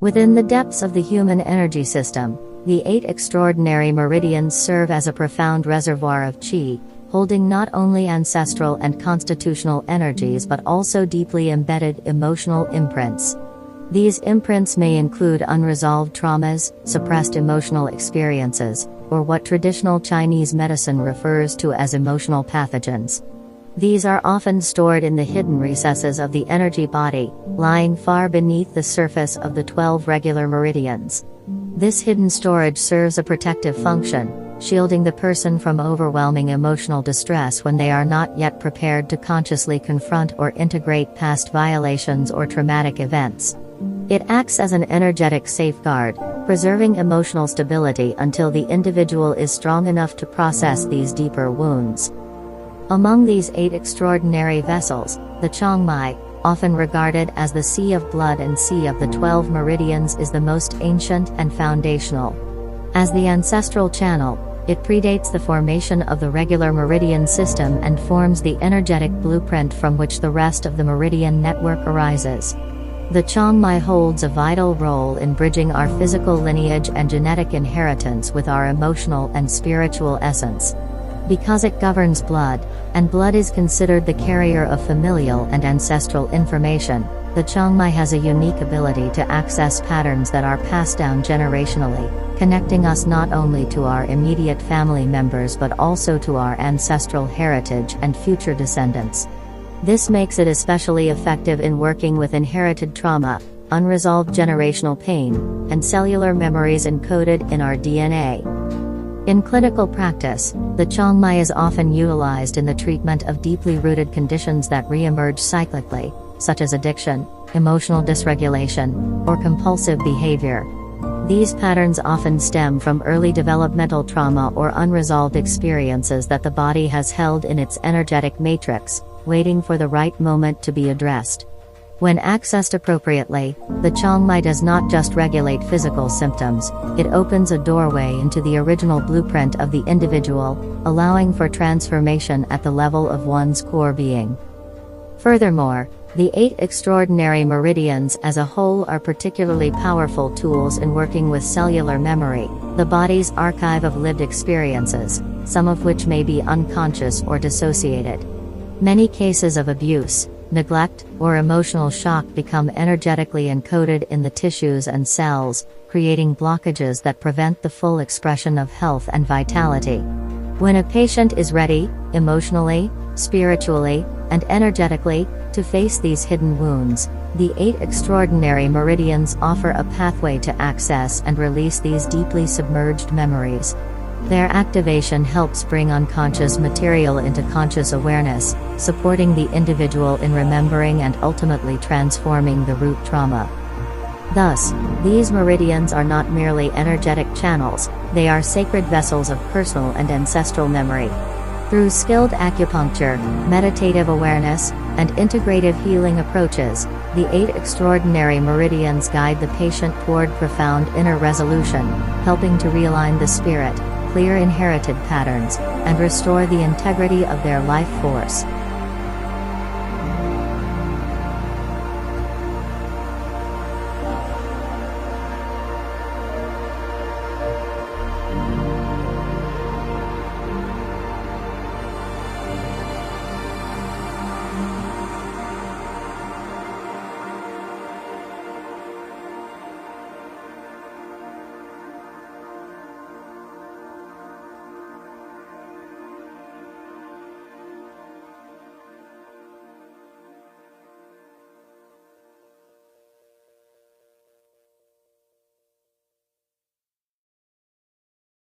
Within the depths of the human energy system, the 8 extraordinary meridians serve as a profound reservoir of qi, holding not only ancestral and constitutional energies but also deeply embedded emotional imprints. These imprints may include unresolved traumas, suppressed emotional experiences, or what traditional Chinese medicine refers to as emotional pathogens. These are often stored in the hidden recesses of the energy body, lying far beneath the surface of the 12 regular meridians. This hidden storage serves a protective function, shielding the person from overwhelming emotional distress when they are not yet prepared to consciously confront or integrate past violations or traumatic events. It acts as an energetic safeguard, preserving emotional stability until the individual is strong enough to process these deeper wounds. Among these 8 extraordinary vessels, the Changmai, often regarded as the Sea of Blood and Sea of the 12 Meridians, is the most ancient and foundational. As the ancestral channel, it predates the formation of the regular meridian system and forms the energetic blueprint from which the rest of the meridian network arises. The Changmai holds a vital role in bridging our physical lineage and genetic inheritance with our emotional and spiritual essence. Because it governs blood, and blood is considered the carrier of familial and ancestral information, the Changmai has a unique ability to access patterns that are passed down generationally, connecting us not only to our immediate family members but also to our ancestral heritage and future descendants. This makes it especially effective in working with inherited trauma, unresolved generational pain, and cellular memories encoded in our DNA. In clinical practice, the Changmai is often utilized in the treatment of deeply rooted conditions that re-emerge cyclically, such as addiction, emotional dysregulation, or compulsive behavior. These patterns often stem from early developmental trauma or unresolved experiences that the body has held in its energetic matrix, waiting for the right moment to be addressed. When accessed appropriately, the Changmai does not just regulate physical symptoms, it opens a doorway into the original blueprint of the individual, allowing for transformation at the level of one's core being. Furthermore, the 8 extraordinary meridians as a whole are particularly powerful tools in working with cellular memory, the body's archive of lived experiences, some of which may be unconscious or dissociated. Many cases of abuse, neglect, or emotional shock become energetically encoded in the tissues and cells, creating blockages that prevent the full expression of health and vitality. When a patient is ready, emotionally, spiritually, and energetically, to face these hidden wounds, the 8 extraordinary meridians offer a pathway to access and release these deeply submerged memories. Their activation helps bring unconscious material into conscious awareness, supporting the individual in remembering and ultimately transforming the root trauma. Thus, these meridians are not merely energetic channels, they are sacred vessels of personal and ancestral memory. Through skilled acupuncture, meditative awareness, and integrative healing approaches, the 8 extraordinary meridians guide the patient toward profound inner resolution, helping to realign the spirit, clear inherited patterns, and restore the integrity of their life force.